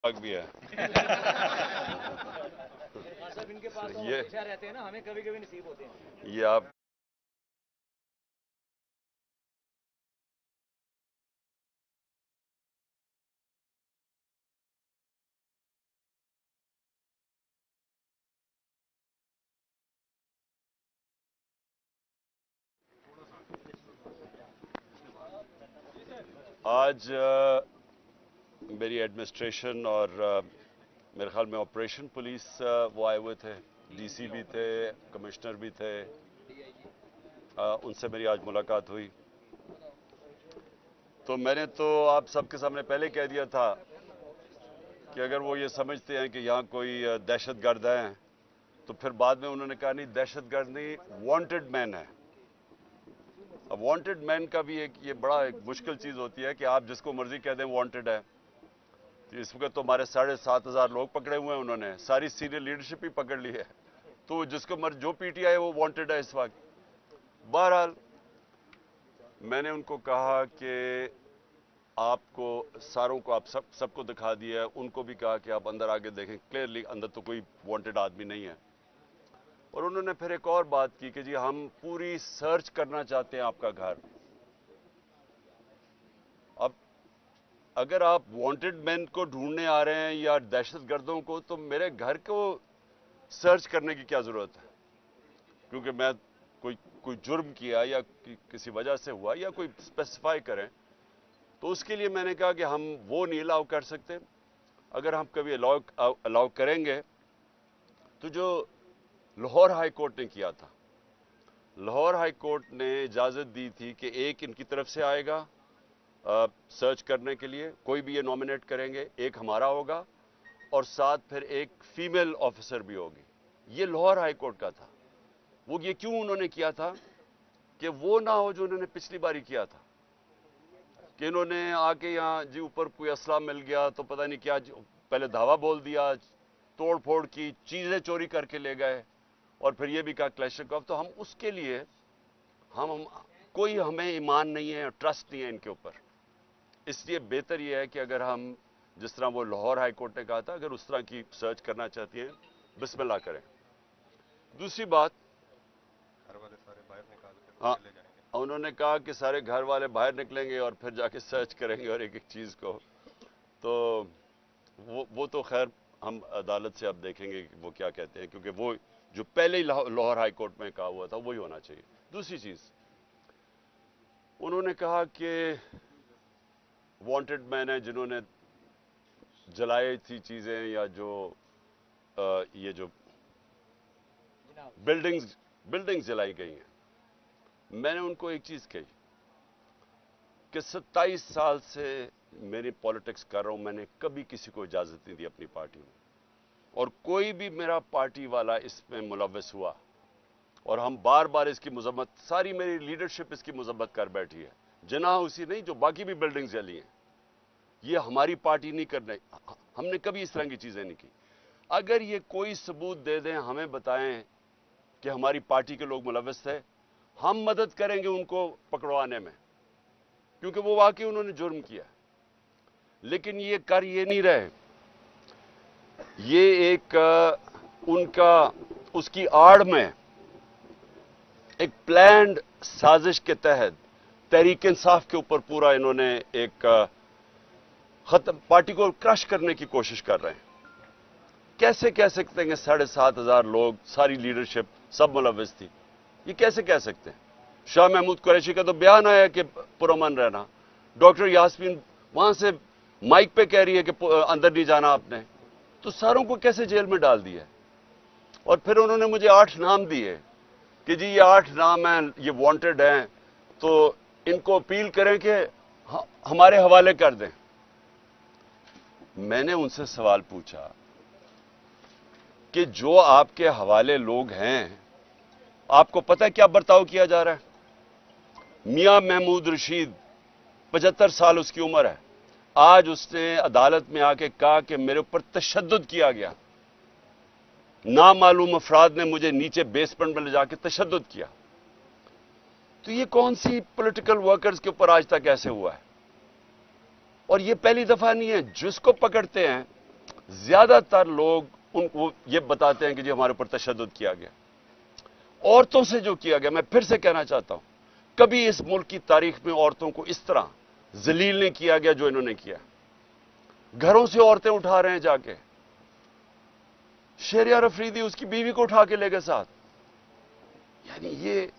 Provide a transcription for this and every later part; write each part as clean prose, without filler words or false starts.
भी है। सब इनके पास ये हमेशा रहते हैं ना, हमें कभी कभी नसीब होते हैं। ये आप आज मेरी एडमिनिस्ट्रेशन और मेरे ख्याल में ऑपरेशन पुलिस वो आए हुए थे, डीसी भी थे, कमिश्नर भी थे, उनसे मेरी आज मुलाकात हुई। तो मैंने तो आप सबके सामने पहले कह दिया था कि अगर वो ये समझते हैं कि यहाँ कोई दहशतगर्द हैं, तो फिर बाद में उन्होंने कहा नहीं, दहशतगर्द नहीं, वांटेड मैन है। अब वांटेड मैन का भी ये बड़ा एक मुश्किल चीज़ होती है कि आप जिसको मर्जी कह दें वांटेड है। तो इस वक्त तो हमारे 7,500 लोग पकड़े हुए हैं, उन्होंने सारी सीनियर लीडरशिप ही पकड़ ली है। तो जिसको जो पीटीआई है वो वांटेड है इस वक्त। बहरहाल मैंने उनको कहा कि आपको सारों को आप सबको दिखा दिया है, उनको भी कहा कि आप अंदर आके देखें, क्लियरली अंदर तो कोई वांटेड आदमी नहीं है। और उन्होंने फिर एक और बात की कि जी हम पूरी सर्च करना चाहते हैं आपका घर। अब अगर आप वांटेड मैन को ढूंढने आ रहे हैं या दहशतगर्दों को, तो मेरे घर को सर्च करने की क्या जरूरत है? क्योंकि मैं कोई जुर्म किया या किसी वजह से हुआ या कोई स्पेसिफाई करें, तो उसके लिए मैंने कहा कि हम वो नहीं अलाउ कर सकते। अगर हम कभी अलाउ करेंगे तो जो लाहौर हाई कोर्ट ने किया था, लाहौर हाई कोर्ट ने इजाजत दी थी कि एक इनकी तरफ से आएगा सर्च करने के लिए, कोई भी ये नॉमिनेट करेंगे, एक हमारा होगा और साथ फिर एक फीमेल ऑफिसर भी होगी। ये लाहौर हाई कोर्ट का था। वो ये क्यों उन्होंने किया था कि वो ना हो जो उन्होंने पिछली बारी किया था, कि इन्होंने आके यहाँ जी ऊपर कोई असला मिल गया तो पता नहीं क्या, पहले धावा बोल दिया, तोड़ फोड़ की, चीजें चोरी करके ले गए और फिर ये भी कहा क्लैशकोव। तो हम उसके लिए हम कोई हमें ईमान नहीं है, ट्रस्ट नहीं है इनके ऊपर। इसलिए बेहतर यह है कि अगर हम जिस तरह वो लाहौर हाई कोर्ट ने कहा था, अगर उस तरह की सर्च करना चाहती हैं, बिस्मिल्लाह करें। दूसरी बात, घर वाले सारे बाहर निकाल के हाँ, चले जाएंगे। उन्होंने कहा कि सारे घर वाले बाहर निकलेंगे और फिर जाके सर्च करेंगे और एक एक चीज को। तो वो तो खैर हम अदालत से अब देखेंगे कि वो क्या कहते हैं, क्योंकि वो जो पहले ही लाहौर हाई कोर्ट में कहा हुआ था वही होना चाहिए। दूसरी चीज, उन्होंने कहा कि वांटेड मैन है जिन्होंने जलाई थी चीजें, या जो ये जो बिल्डिंग्स जलाई गई हैं। मैंने उनको एक चीज कही कि 27 साल से मेरी पॉलिटिक्स कर रहा हूं, मैंने कभी किसी को इजाजत नहीं दी अपनी पार्टी में, और कोई भी मेरा पार्टी वाला इसमें मुलव्वस हुआ और हम बार बार इसकी मजम्मत, सारी मेरी लीडरशिप इसकी मजम्मत कर बैठी है, जना उसी नहीं जो बाकी भी बिल्डिंग्स जली हैं। ये हमारी पार्टी नहीं करने, हमने कभी इस तरह की चीजें नहीं की। अगर ये कोई सबूत दे दें, हमें बताएं कि हमारी पार्टी के लोग मुलव्वस थे, हम मदद करेंगे उनको पकड़वाने में, क्योंकि वो वाकई उन्होंने जुर्म किया। लेकिन ये कर ये नहीं रहे। ये एक उनका उसकी आड़ में एक प्लान्ड साजिश के तहत तहरीक इंसाफ के ऊपर पूरा इन्होंने एक खत्म, पार्टी को क्रश करने की कोशिश कर रहे हैं। कैसे कह सकते हैं कि 7,500 लोग, सारी लीडरशिप सब मुलव्वस थी? ये कैसे कह सकते हैं? शाह महमूद कुरैशी का तो बयान आया कि पुरअमन रहना, डॉक्टर यास्मीन वहां से माइक पे कह रही है कि अंदर नहीं जाना आपने। तो सारों को कैसे जेल में डाल दिया? और फिर उन्होंने मुझे 8 नाम दिए कि जी ये 8 नाम हैं, ये वांटेड हैं, तो इनको अपील करें कि हमारे हवाले कर दें। मैंने उनसे सवाल पूछा कि जो आपके हवाले लोग हैं, आपको पता है क्या बर्ताव किया जा रहा है? मियां महमूद रशीद, 75 साल उसकी उम्र है, आज उसने अदालत में आके कहा कि मेरे ऊपर तशद्दुद किया गया, नामालूम अफराद ने मुझे नीचे बेसमेंट में ले जाके तशद्दुद किया। तो ये कौन सी पॉलिटिकल वर्कर्स के ऊपर आज तक ऐसे हुआ है? और ये पहली दफा नहीं है। जिसको पकड़ते हैं ज्यादा तर लोग उनको ये बताते हैं कि जी हमारे ऊपर तशद्दुद किया गया। औरतों से जो किया गया, मैं फिर से कहना चाहता हूं, कभी इस मुल्क की तारीख में औरतों को इस तरह जलील नहीं किया गया जो इन्होंने किया। घरों से औरतें उठा रहे हैं जाके। शहरयार अफरीदी उसकी बीवी को उठा के ले गए साथ। यानी ये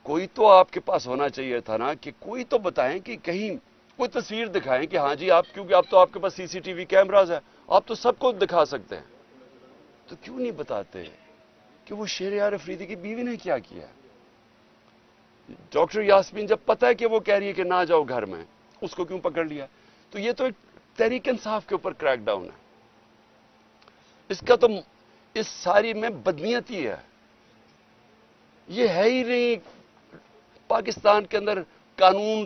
कोई तो आपके पास होना चाहिए था ना, कि कोई तो बताएं, कि कहीं कोई तस्वीर दिखाएं कि हां जी आप, क्योंकि आप तो आपके पास सीसीटीवी कैमराज है, आप तो सबको दिखा सकते हैं, तो क्यों नहीं बताते कि वो शहरयार अफरीदी की बीवी ने क्या किया। डॉक्टर यास्मीन जब पता है कि वो कह रही है कि ना जाओ घर में, उसको क्यों पकड़ लिया। तो ये तो एक तहरीक इंसाफ के ऊपर क्रैकडाउन है। इसका तो इस सारी में बदनीयती है। ये है ही नहीं, पाकिस्तान के अंदर कानून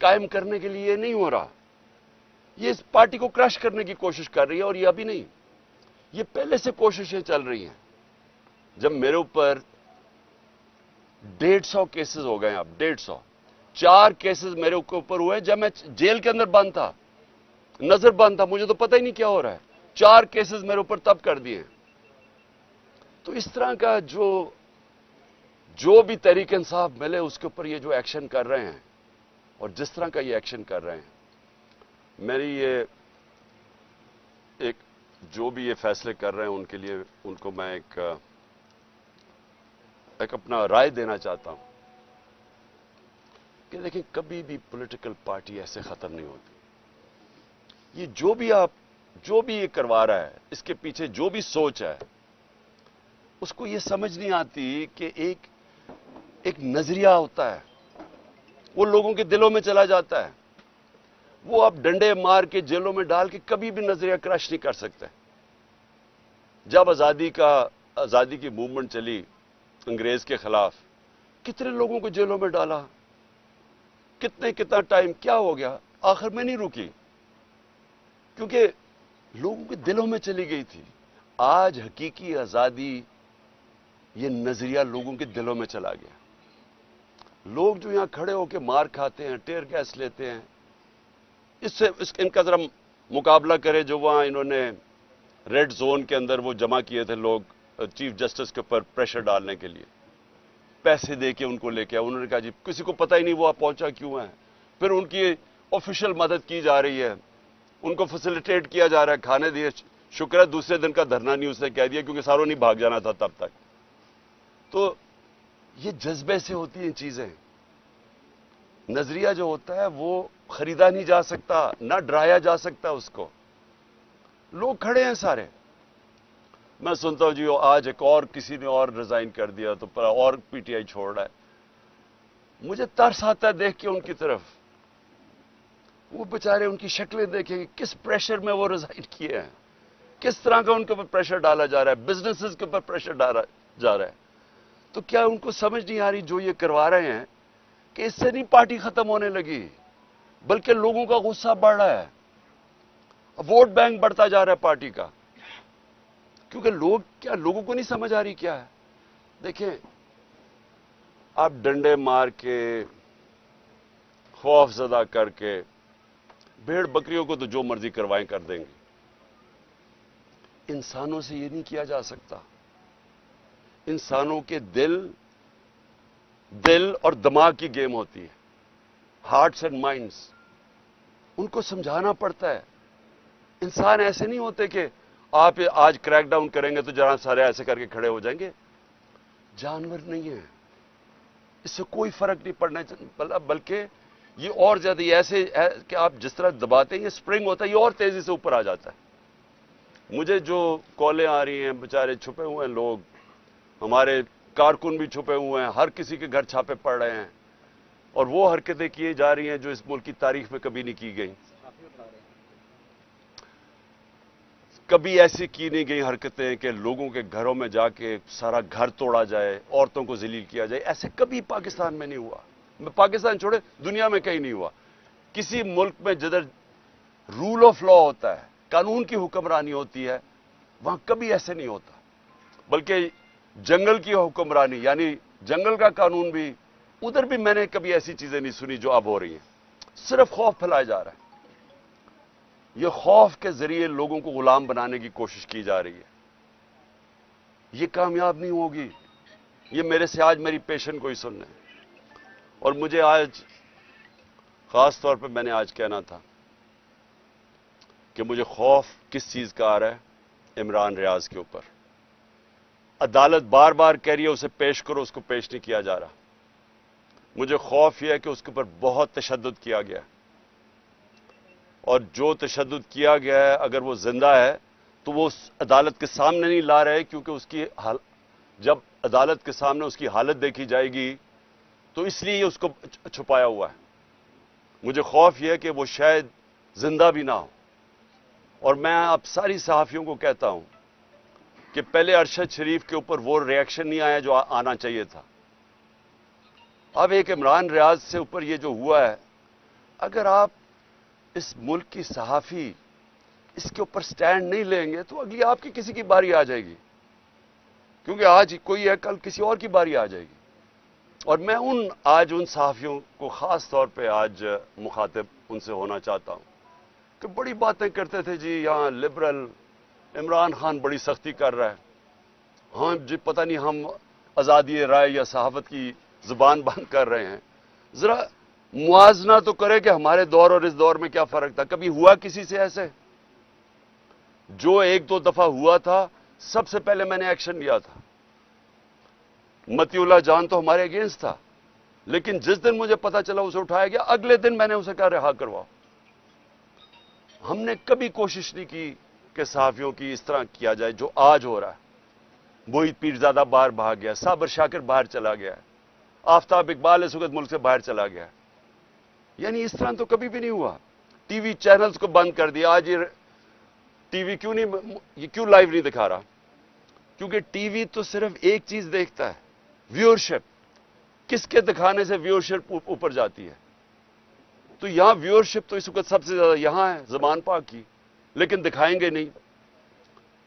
कायम करने के लिए नहीं हो रहा। ये इस पार्टी को क्रश करने की कोशिश कर रही है, और ये अभी नहीं, ये पहले से कोशिशें चल रही हैं। जब मेरे ऊपर 150 केसेस हो गए, अब 150, 4 केसेस मेरे ऊपर हुए जब मैं जेल के अंदर बंद था, नजर बंद था, मुझे तो पता ही नहीं क्या हो रहा है। 4 केसेस मेरे ऊपर तब कर दिए। तो इस तरह का जो भी तहरीक इंसाफ मिले उसके ऊपर ये जो एक्शन कर रहे हैं, और जिस तरह का ये एक्शन कर रहे हैं, मेरी ये एक जो भी ये फैसले कर रहे हैं उनके लिए, उनको मैं एक अपना राय देना चाहता हूं कि देखिए, कभी भी पॉलिटिकल पार्टी ऐसे खत्म नहीं होती। ये जो भी ये करवा रहा है, इसके पीछे जो भी सोच है, उसको ये समझ नहीं आती कि एक नजरिया होता है, वो लोगों के दिलों में चला जाता है। वो आप डंडे मार के जेलों में डाल के कभी भी नजरिया क्रश नहीं कर सकते। जब आजादी की मूवमेंट चली अंग्रेज के खिलाफ, कितने लोगों को जेलों में डाला, कितना टाइम, क्या हो गया, आखिर में नहीं रुकी, क्योंकि लोगों के दिलों में चली गई थी। आज हकीकी आजादी, ये नजरिया लोगों के दिलों में चला गया। लोग जो यहां खड़े होकर मार खाते हैं, टेयर गैस लेते हैं, इनका जरा मुकाबला करें जो वहां इन्होंने रेड जोन के अंदर वो जमा किए थे लोग चीफ जस्टिस के ऊपर प्रेशर डालने के लिए, पैसे दे के उनको लेके आए। उन्होंने कहा जी किसी को पता ही नहीं वो आप पहुंचा क्यों है। फिर उनकी ऑफिशियल मदद की जा रही है, उनको फैसिलिटेट किया जा रहा है, खाने दिए। शुक्र है दूसरे दिन का धरना नहीं उसने कह दिया, क्योंकि सारों नहीं भाग जाना था तब तक। तो ये जज्बे से होती हैं चीजें। नजरिया जो होता है वो खरीदा नहीं जा सकता, ना डराया जा सकता उसको। लोग खड़े हैं सारे। मैं सुनता हूं जी आज एक और किसी ने और रिजाइन कर दिया, तो पर और पीटीआई छोड़ रहा है। मुझे तरस आता है देख के उनकी तरफ। वो बेचारे, उनकी शक्लें देखें, किस प्रेशर में वो रिजाइन किए हैं, किस तरह का उनके ऊपर प्रेशर डाला जा रहा है, बिजनेसेस के ऊपर प्रेशर डाला जा रहा है। तो क्या उनको समझ नहीं आ रही जो ये करवा रहे हैं कि इससे नहीं पार्टी खत्म होने लगी, बल्कि लोगों का गुस्सा बढ़ रहा है, वोट बैंक बढ़ता जा रहा है पार्टी का। क्योंकि लोगों को नहीं समझ आ रही क्या है। देखें, आप डंडे मार के, खौफजदा करके, भेड़ बकरियों को तो जो मर्जी करवाएं कर देंगे। इंसानों से ये नहीं किया जा सकता। इंसानों के दिल और दिमाग की गेम होती है, हार्ट्स एंड माइंड्स। उनको समझाना पड़ता है। इंसान ऐसे नहीं होते कि आप आज क्रैकडाउन करेंगे तो जरा सारे ऐसे करके खड़े हो जाएंगे। जानवर नहीं है, इससे कोई फर्क नहीं पड़ना, बल्कि ये और ज्यादा ऐसे है कि आप जिस तरह दबाते हैं, ये स्प्रिंग होता है, ये और तेजी से ऊपर आ जाता है। मुझे जो कॉलें आ रही हैं, बेचारे छुपे हुए हैं लोग, हमारे कारकुन भी छुपे हुए हैं, हर किसी के घर छापे पड़ रहे हैं, और वो हरकतें की जा रही हैं जो इस मुल्क की तारीख में कभी नहीं की गई। कभी ऐसी की नहीं गई हरकतें कि लोगों के घरों में जाके सारा घर तोड़ा जाए, औरतों को जलील किया जाए। ऐसे कभी पाकिस्तान में नहीं हुआ। पाकिस्तान छोड़े, दुनिया में कहीं नहीं हुआ। किसी मुल्क में जिधर रूल ऑफ लॉ होता है, कानून की हुक्मरानी होती है, वहां कभी ऐसे नहीं होता। बल्कि जंगल की हुक्मरानी, यानी जंगल का कानून भी, उधर भी मैंने कभी ऐसी चीजें नहीं सुनी जो अब हो रही हैं। सिर्फ खौफ फैलाया जा रहा है। یہ خوف کے ذریعے لوگوں کو غلام بنانے کی کوشش کی جا رہی ہے. یہ کامیاب نہیں ہوگی. یہ میرے سے آج میری پیشن کو ہی سننا ہے. اور مجھے آج خاص طور پہ میں نے آج کہنا تھا کہ مجھے خوف کس چیز کا آ رہا ہے؟ عمران ریاض کے اوپر. عدالت بار بار کہہ رہی ہے اسے پیش کرو، اس کو پیش نہیں کیا جا رہا. مجھے خوف یہ ہے کہ اس کے اوپر بہت تشدد کیا گیا ہے، اور جو تشدد کیا گیا ہے اگر وہ زندہ ہے تو وہ اس عدالت کے سامنے نہیں لا رہے، کیونکہ اس کی جب عدالت کے سامنے اس کی حالت دیکھی جائے گی تو اس لیے اس کو چھپایا ہوا ہے. مجھے خوف یہ ہے کہ وہ شاید زندہ بھی نہ ہو. اور میں اب ساری صحافیوں کو کہتا ہوں کہ پہلے ارشد شریف کے اوپر وہ ریئیکشن نہیں آیا جو آنا چاہیے تھا. اب ایک عمران ریاض سے اوپر یہ جو ہوا ہے، اگر آپ اس ملک کی صحافی اس کے اوپر سٹینڈ نہیں لیں گے تو اگلی آپ کی کسی کی باری آ جائے گی. کیونکہ آج کوئی ہے، کل کسی اور کی باری آ جائے گی. اور میں آج ان صحافیوں کو خاص طور پہ آج مخاطب ان سے ہونا چاہتا ہوں کہ بڑی باتیں کرتے تھے جی یہاں لبرل عمران خان بڑی سختی کر رہا ہے، ہاں جی پتہ نہیں ہم آزادی رائے یا صحافت کی زبان بند کر رہے ہیں. ذرا موازنہ تو کرے کہ ہمارے دور اور اس دور میں کیا فرق تھا. کبھی ہوا کسی سے ایسے؟ جو ایک دو دفعہ ہوا تھا سب سے پہلے میں نے ایکشن لیا تھا. متی اللہ جان تو ہمارے اگینسٹ تھا، لیکن جس دن مجھے پتا چلا اسے اٹھایا گیا اگلے دن میں نے اسے کہا رہا کرواؤ. ہم نے کبھی کوشش نہیں کی کہ صحافیوں کی اس طرح کیا جائے جو آج ہو رہا ہے. موہت پیرزادہ باہر بھاگ گیا، صابر شاکر باہر چلا گیا، آفتاب اقبال اس وقت ملک سے باہر چلا گیا. یعنی اس طرح تو کبھی بھی نہیں ہوا. ٹی وی چینلز کو بند کر دیا. آج یہ ٹی وی کیوں لائیو نہیں دکھا رہا؟ کیونکہ ٹی وی تو صرف ایک چیز دیکھتا ہے، ویورشپ. کس کے دکھانے سے ویورشپ اوپر جاتی ہے؟ تو یہاں ویورشپ تو اس وقت سب سے زیادہ یہاں ہے زبان پاک کی، لیکن دکھائیں گے نہیں.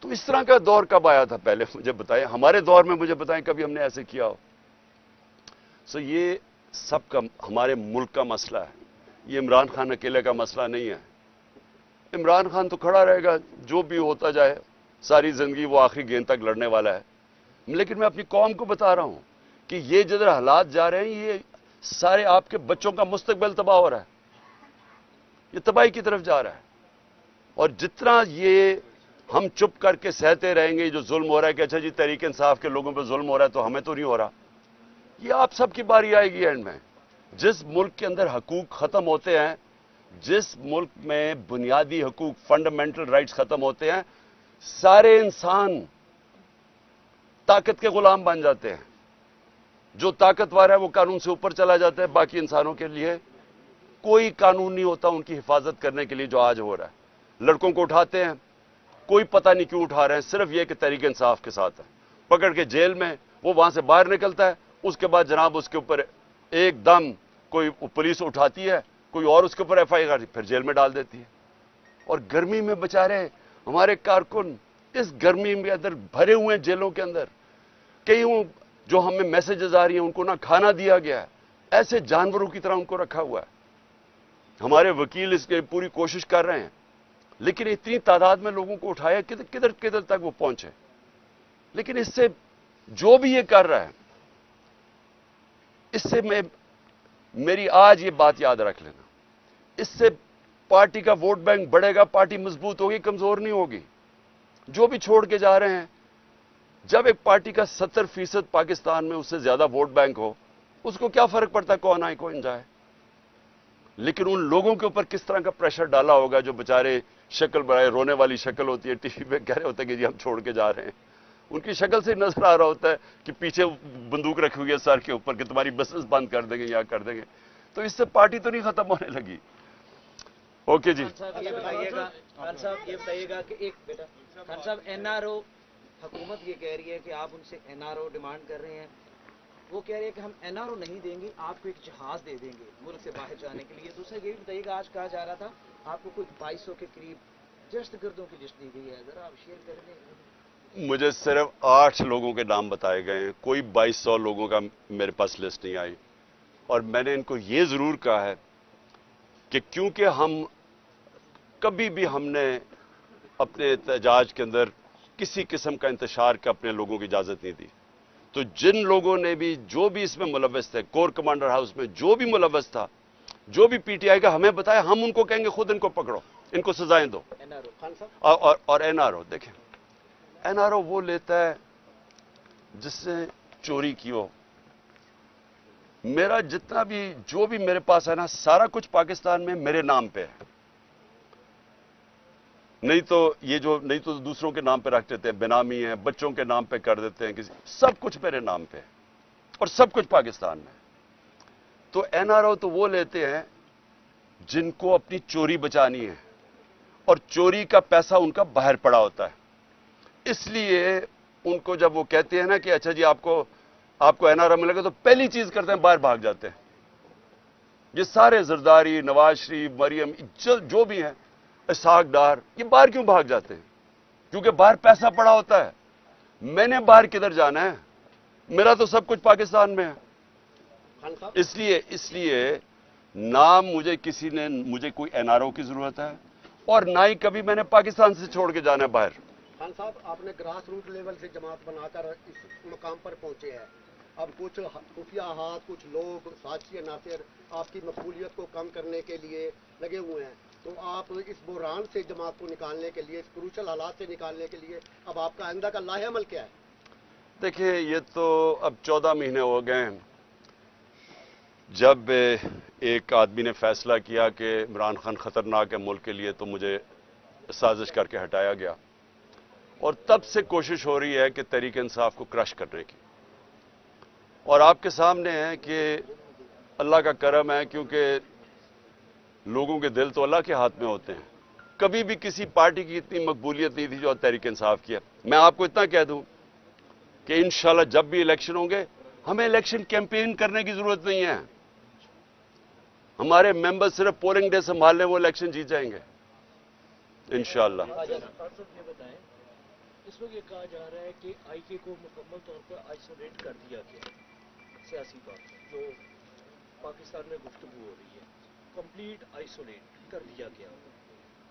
تو اس طرح کا دور کب آیا تھا؟ پہلے مجھے بتائیں، ہمارے دور میں مجھے بتائیں کبھی ہم نے ایسے کیا ہو. یہ سب کا ہمارے ملک کا مسئلہ ہے. یہ عمران خان اکیلے کا مسئلہ نہیں ہے. عمران خان تو کھڑا رہے گا، جو بھی ہوتا جائے ساری زندگی وہ آخری گیند تک لڑنے والا ہے. لیکن میں اپنی قوم کو بتا رہا ہوں کہ یہ جدھر حالات جا رہے ہیں یہ سارے آپ کے بچوں کا مستقبل تباہ ہو رہا ہے. یہ تباہی کی طرف جا رہا ہے. اور جتنا یہ ہم چپ کر کے سہتے رہیں گے جو ظلم ہو رہا ہے کہ اچھا جی تحریک انصاف کے لوگوں پہ ظلم ہو رہا ہے تو ہمیں تو نہیں ہو رہا، یہ آپ سب کی باری آئے گی اینڈ میں. جس ملک کے اندر حقوق ختم ہوتے ہیں، جس ملک میں بنیادی حقوق فنڈامنٹل رائٹس ختم ہوتے ہیں، سارے انسان طاقت کے غلام بن جاتے ہیں. جو طاقتور ہے وہ قانون سے اوپر چلا جاتا ہے. باقی انسانوں کے لیے کوئی قانون نہیں ہوتا ان کی حفاظت کرنے کے لیے جو آج ہو رہا ہے. لڑکوں کو اٹھاتے ہیں، کوئی پتہ نہیں کیوں اٹھا رہے ہیں، صرف یہ کہ تحریک انصاف کے ساتھ ہے. پکڑ کے جیل میں وہ وہاں سے باہر نکلتا ہے، اس کے بعد جناب اس کے اوپر ایک دم کوئی پولیس اٹھاتی ہے، کوئی اور اس کے اوپر ایف آئی آر پھر جیل میں ڈال دیتی ہے. اور گرمی میں بچارے ہمارے کارکن اس گرمی میں اندر بھرے ہوئے ہیں جیلوں کے اندر. کئی جو ہمیں میسیجز آ رہی ہیں ان کو نہ کھانا دیا گیا ہے، ایسے جانوروں کی طرح ان کو رکھا ہوا ہے. ہمارے وکیل اس کی پوری کوشش کر رہے ہیں، لیکن اتنی تعداد میں لوگوں کو اٹھایا کدھر تک وہ پہنچے. لیکن اس سے جو بھی یہ کر رہا ہے، اس سے میری آج یہ بات یاد رکھ لینا، اس سے پارٹی کا ووٹ بینک بڑھے گا، پارٹی مضبوط ہوگی، کمزور نہیں ہوگی. جو بھی چھوڑ کے جا رہے ہیں، جب ایک پارٹی کا 70% پاکستان میں اس سے زیادہ ووٹ بینک ہو، اس کو کیا فرق پڑتا ہے کون آئے کون جائے. لیکن ان لوگوں کے اوپر کس طرح کا پریشر ڈالا ہوگا جو بےچارے شکل بنائے، رونے والی شکل ہوتی ہے، ٹی وی پہ کہہ رہے ہوتے ہیں کہ جی ہم چھوڑ کے جا رہے ہیں. ان کی شکل سے نظر آ رہا ہوتا ہے کہ پیچھے بندوق رکھی ہوئی ہے سر کے اوپر کہ تمہاری بسز بند کر دیں گے یا کر دیں گے. تو اس سے پارٹی تو نہیں ختم ہونے لگی. اوکے جی. خان صاحب یہ بتائیے گا کہ ایک بیٹا خان صاحب این آر او حکومت یہ کہہ رہی ہے کہ آپ ان سے این آر او ڈیمانڈ کر رہے ہیں. وہ کہہ رہے ہیں کہ ہم این آر او نہیں دیں گے، آپ کو ایک جہاز دے دیں گے ملک سے باہر جانے کے لیے. دوسرا یہ بھی بتائیے گا، آج کہا جا رہا تھا آپ کو کوئی 2200 کے قریب دہشت گردوں کی لسٹ دی گئی ہے، ذرا آپ شیئر کر دیں. مجھے صرف 8 لوگوں کے نام بتائے گئے ہیں، کوئی 2200 لوگوں کا میرے پاس لسٹ نہیں آئی. اور میں نے ان کو یہ ضرور کہا ہے کہ کیونکہ ہم कभी भी हमने अपने एहतजाज के अंदर किसी किस्म का इंतशार का अपने लोगों की इजाजत नहीं दी। तो जिन लोगों ने भी जो भी इसमें मुलव्वस थे, कोर कमांडर हाउस में जो भी मुलव्वस था, जो भी पीटीआई का हमें बताया, हम उनको कहेंगे खुद इनको पकड़ो, इनको सजाएं दो। और एनआरओ देखें, एनआरओ वो लेता है जिसने चोरी की हो। मेरा जितना भी जो भी मेरे पास है ना, सारा कुछ पाकिस्तान में मेरे नाम पे है। नहीं तो दूसरों के नाम पे रख देते हैं, बेनामी है, बच्चों के नाम पे कर देते हैं किसी, सब कुछ मेरे नाम पे है और सब कुछ पाकिस्तान में। तो एनआरओ तो वो लेते हैं जिनको अपनी चोरी बचानी है और चोरी का पैसा उनका बाहर पड़ा होता है। इसलिए उनको जब वो कहते हैं ना कि अच्छा जी आपको एनआरओ मिलेगा, तो पहली चीज करते हैं बाहर भाग जाते हैं। ये सारे जरदारी, नवाज शरीफ, मरियम, जो भी हैं, इसहाक डार, ये बाहर क्यों भाग जाते हैं? क्योंकि बाहर पैसा पड़ा होता है। मैंने बाहर किधर जाना है? मेरा तो सब कुछ पाकिस्तान में है। इसलिए ना मुझे कोई एनआरओ की जरूरत है और ना ही कभी मैंने पाकिस्तान से छोड़ के जाना है बाहर। खान साहब, आपने ग्रास रूट लेवल से जमात बनाकर इस मुकाम पर पहुंचे हैं। अब कुछ खुफिया हाथ, कुछ लोग, साजिशी अनासर आपकी मकबूलियत को कम करने के लिए लगे हुए हैं। तो आप इस बुहरान से जमात को निकालने के लिए, इस क्रूशल हालात से निकालने के लिए अब आपका आइंदा का लाहे अमल क्या है? देखिए, ये तो अब 14 महीने हो गए हैं जब एक आदमी ने फैसला किया कि इमरान खान खतरनाक है मुल्क के लिए, तो मुझे साजिश करके हटाया गया और तब से कोशिश हो रही है कि तहरीक इंसाफ को क्रश करने की। और आपके सामने है कि अल्लाह का करम है, क्योंकि लोगों के दिल तो अल्लाह के हाथ में होते हैं। कभी भी किसी पार्टी की इतनी मकबूलियत नहीं थी जो तहरीक इंसाफ की है। मैं आपको इतना कह दूं कि इंशाल्लाह जब भी इलेक्शन होंगे, हमें इलेक्शन कैंपेन करने की जरूरत नहीं है। हमारे मेंबर सिर्फ पोलिंग डे संभाल लें, वो इलेक्शन जीत जाएंगे इंशाल्लाह। इस वक्त ये कहा जा रहा है कि आईके को मुकम्मल तौर पर आइसोलेट कर दिया गया, सियासी तौर पर जो पाकिस्तान में गुफ्तगू हो रही है, कंप्लीट आइसोलेट कर दिया गया।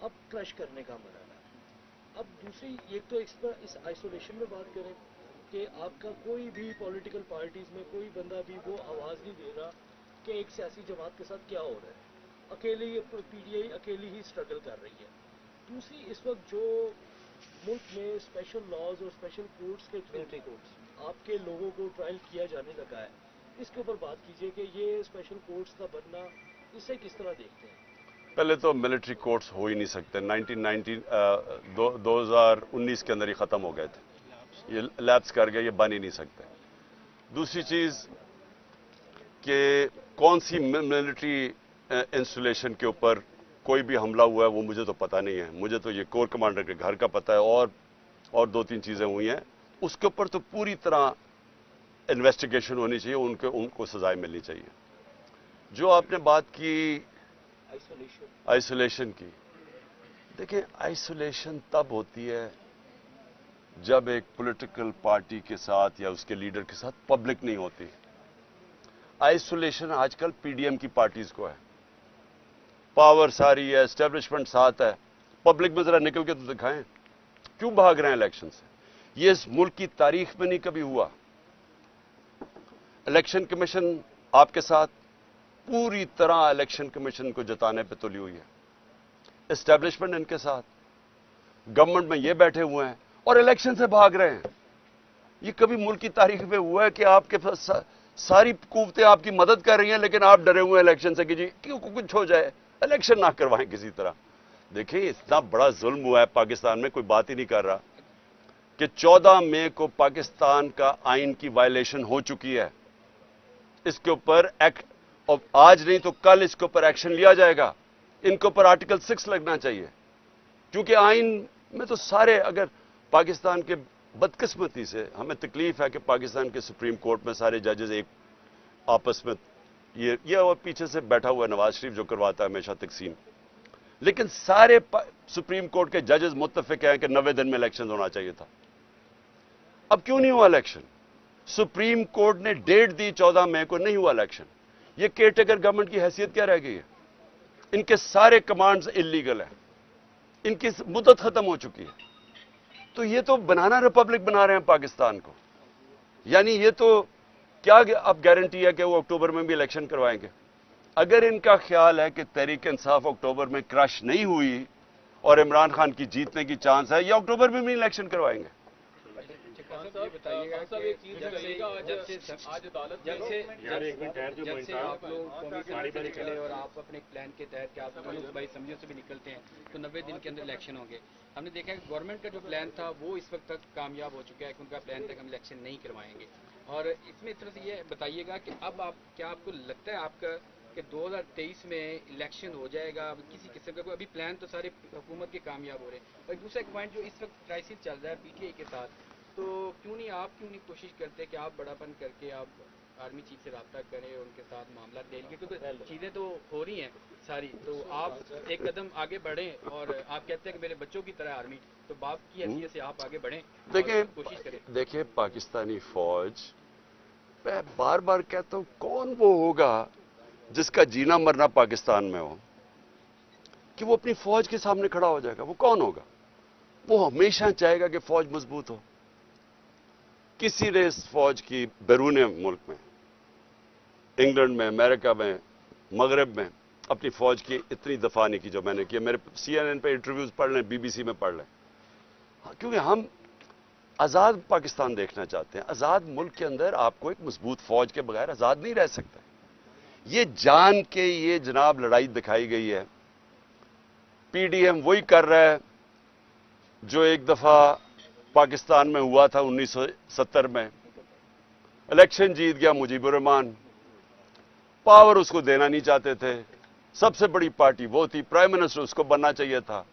अब क्रश करने का मरहला है। अब दूसरी, एक तो इस आइसोलेशन में बात करें कि आपका कोई भी पॉलिटिकल पार्टीज में कोई बंदा भी वो आवाज़ नहीं दे रहा कि एक सियासी जमात के साथ क्या हो रहा है। अकेले ही पीटीआई अकेली ही स्ट्रगल कर रही है। दूसरी, इस वक्त जो मुल्क में स्पेशल लॉज और स्पेशल कोर्ट्स के थ्रू आपके लोगों को ट्रायल किया जाने लगा है, इसके ऊपर बात कीजिए कि ये स्पेशल कोर्ट्स का बनना, इसे किस तरह देखते हैं? पहले तो मिलिट्री कोर्ट्स हो ही नहीं सकते। 2019 के अंदर ही खत्म हो गए थे, ये लैप्स कर गए, ये बन ही नहीं सकते। दूसरी चीज कि कौन सी मिलिट्री इंस्टॉलेशन के ऊपर कोई भी हमला हुआ है वो मुझे तो पता नहीं है। मुझे तो ये कोर कमांडर के घर का पता है और 2-3 चीजें हुई हैं। उसके ऊपर तो पूरी तरह इन्वेस्टिगेशन होनी चाहिए, उनको सजाएं मिलनी चाहिए। जो आपने बात की आइसोलेशन की, देखिए आइसोलेशन तब होती है जब एक पॉलिटिकल पार्टी के साथ या उसके लीडर के साथ पब्लिक नहीं होती। आइसोलेशन आजकल पीडीएम की पार्टीज को है, पावर सारी है, एस्टेब्लिशमेंट साथ है, पब्लिक में जरा निकल के तो दिखाएं क्यों भाग रहे हैं इलेक्शन से। ये इस मुल्क की तारीख में नहीं कभी हुआ। इलेक्शन कमीशन आपके साथ पूरी तरह इलेक्शन कमीशन को जताने पे तुली हुई है, एस्टेब्लिशमेंट इनके साथ, गवर्नमेंट में ये बैठे हुए हैं और इलेक्शन से भाग रहे हैं। ये कभी मुल्क की तारीख में हुआ है कि आपके पास सारी कुव्वतें आपकी मदद कर रही हैं लेकिन आप डरे हुए हैं इलेक्शन से कि जी क्यों कुछ हो जाए, इलेक्शन ना करवाएं किसी तरह। देखिए इतना बड़ा जुल्म हुआ है पाकिस्तान में, कोई बात ही नहीं कर रहा कि 14 मई को पाकिस्तान का आइन की वायलेशन हो चुकी है। इसके ऊपर एक्ट, और आज नहीं तो कल इसके ऊपर एक्शन लिया जाएगा। इनके ऊपर आर्टिकल 6 लगना चाहिए, क्योंकि आइन में तो सारे, अगर पाकिस्तान के बदकिस्मती से हमें तकलीफ है कि पाकिस्तान के सुप्रीम कोर्ट में सारे जजेस एक आपस में ये और पीछे से बैठा हुआ नवाज शरीफ जो करवाता है हमेशा तकसीम, लेकिन सारे सुप्रीम कोर्ट के जजेस मुत्तफिक हैं कि 90 दिन में इलेक्शन होना चाहिए था। अब क्यों नहीं हुआ इलेक्शन? सुप्रीम कोर्ट ने डेट दी 14 मई को, नहीं हुआ इलेक्शन। ये केयरटेकर गवर्नमेंट की हैसियत क्या रह गई है? इनके सारे कमांड्स इलीगल हैं। ان کی مدت ختم ہو چکی ہے. تو یہ تو بنانا ریپبلک بنا رہے ہیں پاکستان کو. یعنی یہ تو کیا اب گارنٹی ہے کہ وہ اکتوبر میں بھی الیکشن کروائیں گے؟ اگر ان کا خیال ہے کہ تحریک انصاف اکتوبر میں کرش نہیں ہوئی اور عمران خان کی جیتنے کی چانس ہے، یا اکتوبر میں بھی الیکشن کروائیں گے. جب سے آپ لوگ قومی پارٹی سے نکلے اور آپ اپنے پلان کے تحت کہ آپ صوبائی اسمبلیوں سے بھی نکلتے ہیں تو 90 دن کے اندر الیکشن ہوں گے. ہم نے دیکھا کہ گورنمنٹ کا جو پلان تھا وہ اس وقت تک کامیاب ہو چکا ہے کہ ان کا پلان تک ہم الیکشن نہیں کروائیں گے. اور اس میں تھوڑا سا یہ بتائیے گا کہ اب کیا آپ کو لگتا ہے آپ کا کہ 2023 میں الیکشن ہو جائے گا؟ کسی قسم کا ابھی پلان تو سارے حکومت کے کامیاب ہو رہے ہیں. اور دوسرا ایک پوائنٹ جو اس وقت کرائسس چل رہا ہے پی ٹی آئی کے ساتھ، تو کیوں نہیں کوشش کرتے کہ آپ بڑا پن کر کے آپ آرمی چیف سے رابطہ کریں اور ان کے ساتھ معاملات لے لیں، کیونکہ چیزیں تو ہو رہی ہیں ساری، تو آپ ایک قدم آگے بڑھیں. اور آپ کہتے ہیں کہ میرے بچوں کی طرح آرمی، تو باپ کی حیثیت سے آپ آگے بڑھیں اور کوشش کریں. دیکھیں پاکستانی فوج، میں بار بار کہتا ہوں، کون وہ ہوگا جس کا جینا مرنا پاکستان میں ہو کہ وہ اپنی فوج کے سامنے کھڑا ہو جائے گا؟ وہ کون ہوگا؟ وہ ہمیشہ چاہے گا کہ فوج مضبوط ہو. کسی نے اس فوج کی بیرون ملک میں، انگلینڈ میں، امریکہ میں، مغرب میں اپنی فوج کی اتنی دفاع نہیں کی جو میں نے کی. میرے CNN پہ انٹرویوز پڑھ لیں، BBC میں پڑھ لیں. کیونکہ ہم آزاد پاکستان دیکھنا چاہتے ہیں. آزاد ملک کے اندر آپ کو ایک مضبوط فوج کے بغیر آزاد نہیں رہ سکتا. یہ جان کے یہ جناب لڑائی دکھائی گئی ہے. PDM وہی کر رہا ہے جو ایک دفعہ پاکستان میں ہوا تھا 1970 میں. الیکشن جیت گیا مجیب الرحمان، پاور اس کو دینا نہیں چاہتے تھے، سب سے بڑی پارٹی وہ تھی، پرائم منسٹر اس کو بننا چاہیے تھا.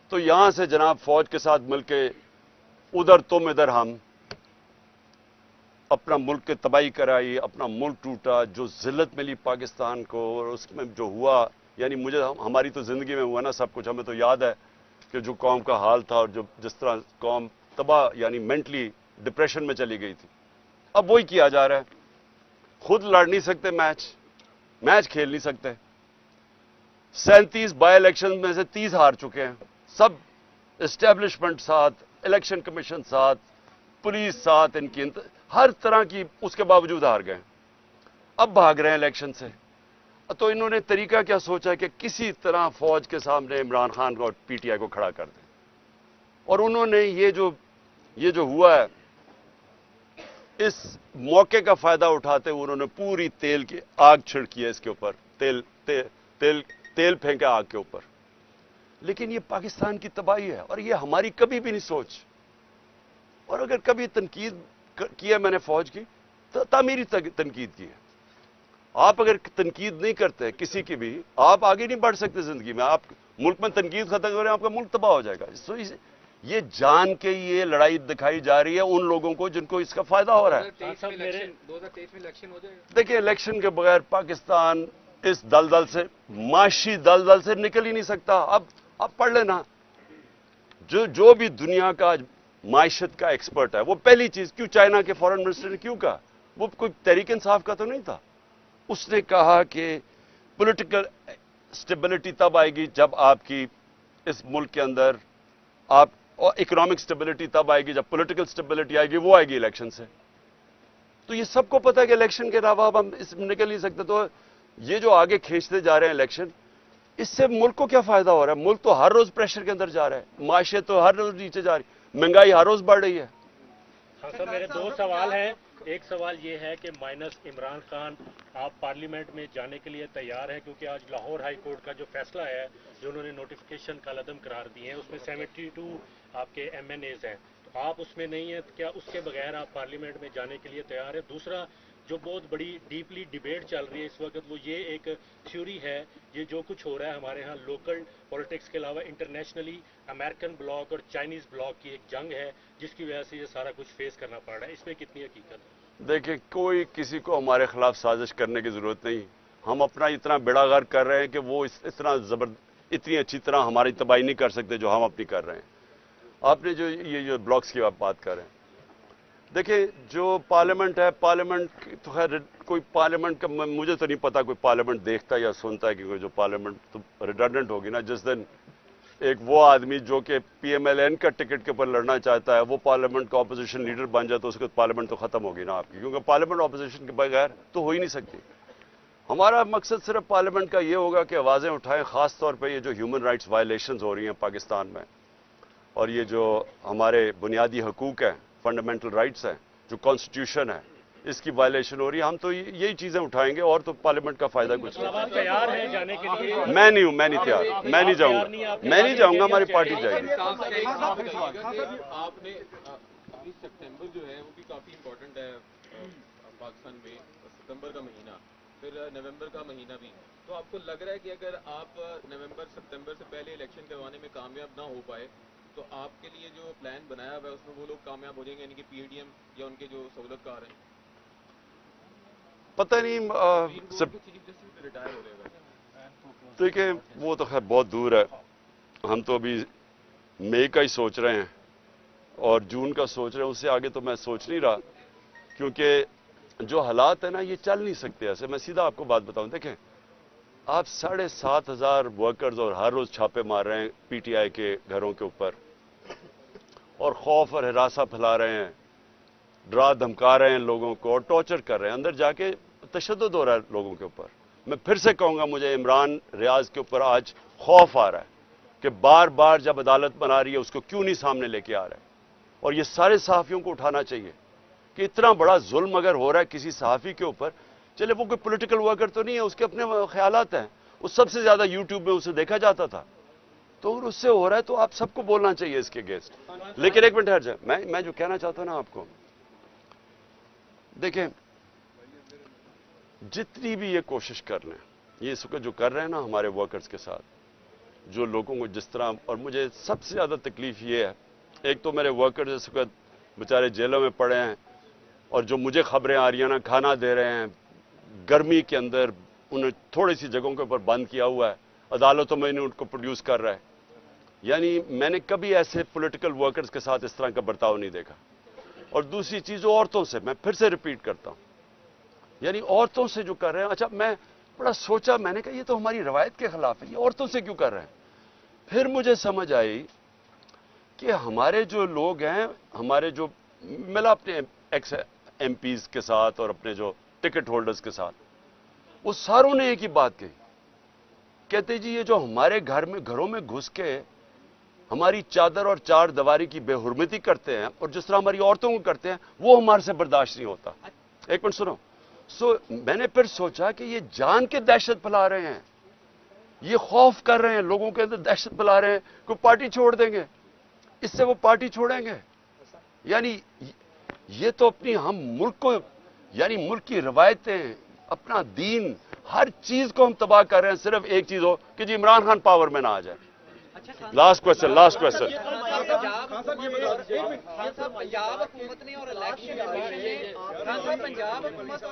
تو یہاں سے جناب فوج کے ساتھ مل کے ادھر تم ادھر ہم، اپنا ملک کی تباہی کرائی، اپنا ملک ٹوٹا. جو ذلت ملی پاکستان کو اور اس میں جو ہوا، یعنی ہماری تو زندگی میں ہوا نا سب کچھ. ہمیں تو یاد ہے کہ جو قوم کا حال تھا اور جس طرح قوم تباہ، یعنی مینٹلی ڈپریشن میں چلی گئی تھی. اب وہی کیا جا رہا ہے. خود لڑ نہیں سکتے میچ کھیل نہیں سکتے. 37 بائی الیکشن میں سے 30 ہار چکے ہیں. سب اسٹیبلشمنٹ ساتھ، الیکشن کمیشن ساتھ، پولیس ساتھ، ان کی ہر طرح کی، اس کے باوجود ہار گئے. اب بھاگ رہے ہیں الیکشن سے. تو انہوں نے طریقہ کیا سوچا کہ کسی طرح فوج کے سامنے عمران خان کو اور PTI کو کھڑا کر دیں. اور انہوں نے یہ جو ہوا ہے، اس موقع کا فائدہ اٹھاتے ہوئے انہوں نے پوری تیل کی آگ چھڑکی ہے اس کے اوپر، تیل پھینکا آگ کے اوپر. لیکن یہ پاکستان کی تباہی ہے اور یہ ہماری کبھی بھی نہیں سوچ. اور اگر کبھی تنقید کی ہے میں نے فوج کی، تو تعمیری تنقید کی ہے. آپ اگر تنقید نہیں کرتے کسی کی بھی، آپ آگے نہیں بڑھ سکتے زندگی میں. آپ ملک میں تنقید ختم کریں، آپ کا ملک تباہ ہو جائے گا. یہ جان کے یہ لڑائی دکھائی جا رہی ہے ان لوگوں کو جن کو اس کا فائدہ ہو رہا ہے. 2023 میں الیکشن ہو جائے گا. دیکھیں الیکشن کے بغیر پاکستان اس دلدل سے، معاشی دلدل سے نکل ہی نہیں سکتا. اب آپ پڑھ لینا، جو بھی دنیا کا معیشت کا ایکسپرٹ ہے، وہ پہلی چیز، کیوں چائنا کے فارن منسٹر نے کیوں کہا؟ وہ کوئی تحریک انصاف کا تو نہیں تھا. اس نے کہا کہ پولیٹیکل سٹیبلٹی تب آئے گی جب آپ کی اس ملک کے اندر اور اکنامک سٹیبلٹی تب آئے گی جب پولیٹیکل سٹیبلٹی آئے گی. وہ آئے گی الیکشن سے. تو یہ سب کو پتا ہے کہ الیکشن کے علاوہ اب ہم اس میں نکل نہیں سکتے. تو یہ جو آگے کھینچتے جا رہے ہیں الیکشن، اس سے ملک کو کیا فائدہ ہو رہا ہے؟ ملک تو ہر روز پریشر کے اندر جا رہا ہے، معیشت تو ہر روز نیچے جا رہی ہے، مہنگائی ہر روز بڑھ رہی ہے. ہاں سر، میرے 2 سوال ہیں. ایک سوال یہ ہے کہ مائنس عمران خان، آپ پارلیمنٹ میں جانے کے لیے تیار ہیں؟ کیونکہ آج لاہور ہائی کورٹ کا جو فیصلہ ہے، جو انہوں نے نوٹیفیکیشن کالعدم قرار دیے ہیں، اس میں 72 آپ کے MNAs ہیں، تو آپ اس میں نہیں ہیں. کیا اس کے بغیر آپ پارلیمنٹ میں جانے کے لیے تیار ہیں؟ دوسرا، جو بہت بڑی ڈیپلی ڈیبیٹ چل رہی ہے اس وقت، وہ یہ ایک تھیوری ہے، یہ جو کچھ ہو رہا ہے ہمارے ہاں لوکل پولیٹکس کے علاوہ انٹرنیشنلی امریکن بلاک اور چائنیز بلاک کی ایک جنگ ہے، جس کی وجہ سے یہ سارا کچھ فیس کرنا پڑ رہا ہے. اس میں کتنی حقیقت ہے؟ دیکھیں، کوئی کسی کو ہمارے خلاف سازش کرنے کی ضرورت نہیں. ہم اپنا اتنا بیڑا غرق کر رہے ہیں کہ وہ اتنی اچھی طرح ہماری تباہی نہیں کر سکتے جو ہم اپنی کر رہے ہیں. آپ نے جو بلاکس کی آپ بات کر رہے ہیں، دیکھیں جو پارلیمنٹ ہے، پارلیمنٹ تو خیر کوئی پارلیمنٹ کا مجھے تو نہیں پتا کوئی پارلیمنٹ دیکھتا یا سنتا ہے، کیونکہ جو پارلیمنٹ تو ریڈنڈنٹ ہوگی نا. جس دن एक वो आदमी जो कि PMLN का टिकट के ऊपर लड़ना चाहता है, वो पार्लियामेंट का अपोजिशन लीडर बन जाए तो उसके पार्लियामेंट तो खत्म होगी ना आपकी, क्योंकि पार्लियामेंट अपोजिशन के बगैर तो हो ही नहीं सकती। हमारा मकसद सिर्फ पार्लियामेंट का ये होगा कि आवाज़ें उठाएं, खास तौर पे ये जो ह्यूमन राइट्स वायलेशंस हो रही हैं पाकिस्तान में, और ये जो हमारे बुनियादी हकूक़ हैं, फंडामेंटल राइट्स हैं, जो कॉन्स्टिट्यूशन है, इसकी वायलेशन हो रही है। हम तो यही चीज़ें उठाएंगे, और तो पार्लियामेंट का फायदा कुछ नहीं। तैयार है जाने के लिए? मैं नहीं हूं, मैं नहीं तैयार, मैं नहीं जाऊंगा, मैं नहीं जाऊंगा, हमारी पार्टी जाएगी। आपने 19 सितंबर जो है वो भी काफी इम्पोर्टेंट है पाकिस्तान में, सितंबर का महीना, फिर नवंबर का महीना भी। तो आपको लग रहा है कि अगर आप नवंबर सितंबर से पहले इलेक्शन करवाने में कामयाब ना हो पाए तो आपके लिए जो प्लान बनाया हुआ है उसमें वो लोग कामयाब हो जाएंगे, यानी कि PDM या उनके जो सहूलतकार हैं? पता नहीं रिटायर हो जाएगा। देखिए, वो तो खैर बहुत दूर है, हम तो अभी मई का ही सोच रहे हैं और जून का सोच रहे हैं, उससे आगे तो मैं सोच नहीं रहा, क्योंकि जो हालात है ना, ये चल नहीं सकते ऐसे। मैं सीधा आपको बात बताऊं, देखें, आप 7,500 वर्कर्स और हर रोज छापे मार रहे हैं PTI के घरों के ऊपर, और खौफ और हिरासा फैला रहे हैं, डरा धमका रहे हैं लोगों को, और टॉर्चर कर रहे हैं, अंदर जाके तशद्दुद हो रहा है लोगों के ऊपर। मैं फिर से कहूंगा, मुझे इमरान रियाज के ऊपर आज खौफ आ रहा है कि बार बार जब अदालत बना रही है उसको क्यों नहीं सामने लेके आ रहा है। और ये सारे सहाफ़ियों को उठाना चाहिए कि इतना बड़ा जुल्म अगर हो रहा है किसी सहाफ़ी के ऊपर, चले वो कोई पॉलिटिकल वर्कर तो नहीं है, उसके अपने ख्यालात हैं, वो सबसे ज्यादा यूट्यूब में उसे देखा जाता था, तो अगर उससे हो रहा है तो आप सबको बोलना चाहिए इसके अगेंस्ट। लेकिन एक मिनट ठहर जाए, मैं जो कहना चाहता हूं ना आपको, देखें, जितनी भी ये कोशिश कर लें, ये इस वक्त जो कर रहे हैं ना हमारे वर्कर्स के साथ, जो लोगों को जिस तरह, और मुझे सबसे ज्यादा तकलीफ ये है, एक तो मेरे वर्कर्स इस वक्त बेचारे जेलों में पड़े हैं, और जो मुझे खबरें आ रही हैं ना, खाना दे रहे हैं गर्मी के अंदर, उन्हें थोड़ी सी जगहों के ऊपर बंद किया हुआ है, अदालतों में इन्हें उनको प्रोड्यूस कर रहा है। यानी मैंने कभी ऐसे पॉलिटिकल वर्कर्स के साथ इस तरह का बर्ताव नहीं देखा। और दूसरी चीज, औरतों से, मैं फिर से रिपीट करता हूं, यानी औरतों से जो कर रहे हैं, अच्छा मैं बड़ा सोचा, मैंने कहा ये तो हमारी रवायत के खिलाफ है, ये औरतों से क्यों कर रहे हैं। फिर मुझे समझ आई कि हमारे जो लोग हैं, हमारे जो मिला अपने एक्स MPs के साथ और अपने जो टिकट होल्डर्स के साथ, वो सारों ने एक ही बात कही, कहते जी ये जो हमारे घरों में घुस के हमारी चादर और चार दीवारी की बेहुरमती करते हैं और जिस तरह हमारी औरतों को करते हैं, वो हमारे से बर्दाश्त नहीं होता। एक मिनट सुनो। मैंने फिर सोचा कि ये जान के दहशत फैला रहे हैं, ये खौफ कर रहे हैं, लोगों के अंदर दहशत फैला रहे हैं, कोई पार्टी छोड़ देंगे, इससे वो पार्टी छोड़ेंगे। यानी ये तो अपनी हम मुल्क को, यानी मुल्क की रवायतें, अपना दीन, हर चीज को हम तबाह कर रहे हैं, सिर्फ एक चीज हो कि जी इमरान खान पावर में ना आ जाए। लास्ट क्वेश्चन पंजाब हुकूमत ने और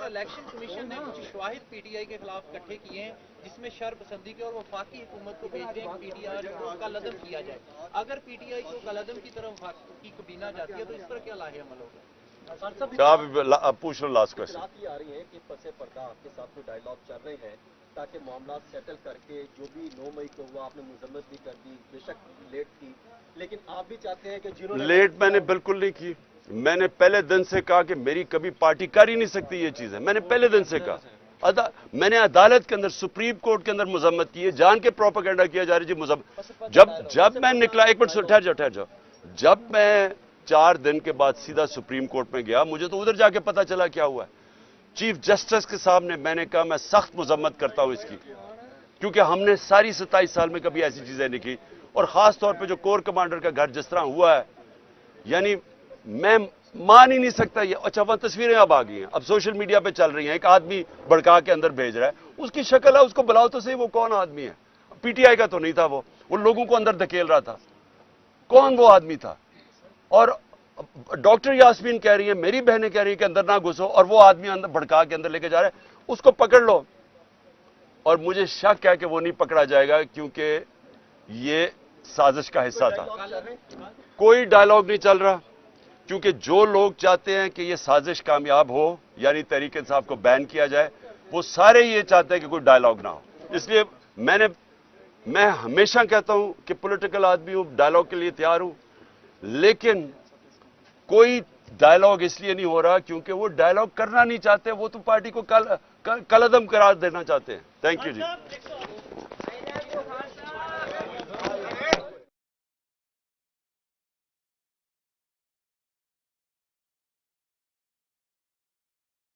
इलेक्शन कमीशन ने कुछ शवाहिद PTI के खिलाफ इकट्ठे किए हैं, जिसमें शरपसंदी के और वफाकी हुकूमत को भेज रहे हैं PTI को कलअदम किया जाए। अगर PTI को कलअदम की तरफ की कबीना जाती है तो इस पर क्या लाहे अमल होगा? आप पूछ लो लास्ट क्वेश्चन। आ रही है कि पसे पर्दा आपके साथ कोई डायलॉग चल रहे हैं ताकि मामला सेटल करके, जो भी 9 मई को हुआ आपने मजम्मत भी कर दी, बेशक लेट थी, लेकिन आप भी चाहते हैं कि जिन्होंने लेट मैंने बिल्कुल नहीं की। मैंने पहले दिन से कहा कि मेरी कभी पार्टी कर ही नहीं सकती ये चीज है, मैंने पहले दिन से कहा। मैंने अदालत के अंदर, सुप्रीम कोर्ट के अंदर मजम्मत की है, जान के प्रोपेगेंडा किया जा रही है। जब मैं निकला, एक मिनट ठहर जाओ, जब मैं 4 दिन के बाद सीधा सुप्रीम कोर्ट में गया, मुझे तो उधर जाके पता चला क्या हुआ है। चीफ जस्टिस के सामने मैंने कहा मैं सख्त मजम्मत करता हूं इसकी, क्योंकि हमने सारी 27 साल में कभी ऐसी चीजें नहीं की, और खास तौर पे जो कोर कमांडर का घर जिस तरह हुआ है, यानी मैं मान ही नहीं सकता ये। अच्छा, वहां तस्वीरें अब आ गई हैं, अब सोशल मीडिया पे चल रही हैं, एक आदमी भड़का के अंदर भेज रहा है, उसकी शक्ल है, उसको बुलाओ तो सही, वो कौन आदमी है? PTI का तो नहीं था, वो लोगों को अंदर धकेल रहा था, कौन वो आदमी था? और डॉक्टर यास्मीन कह रही है, मेरी बहनें कह रही है कि अंदर ना घुसो, और वो आदमी अंदर भड़का के अंदर लेके जा रहा है, उसको पकड़ लो। और मुझे शक है कि वो नहीं पकड़ा जाएगा, क्योंकि ये साजिश का हिस्सा था। कोई डायलॉग नहीं चल रहा, क्योंकि जो लोग चाहते हैं कि ये साजिश कामयाब हो, यानी तहरीक इंसाफ को बैन किया जाए, वो सारे ये चाहते हैं कि कोई डायलॉग ना हो। इसलिए मैंने मैं हमेशा कहता हूं कि पॉलिटिकल आदमी हूं, डायलॉग के लिए तैयार हूं, लेकिन कोई डायलॉग इसलिए नहीं हो रहा क्योंकि वो डायलॉग करना नहीं चाहते, वो तो पार्टी को कलअदम करार देना चाहते हैं। Thank you ji.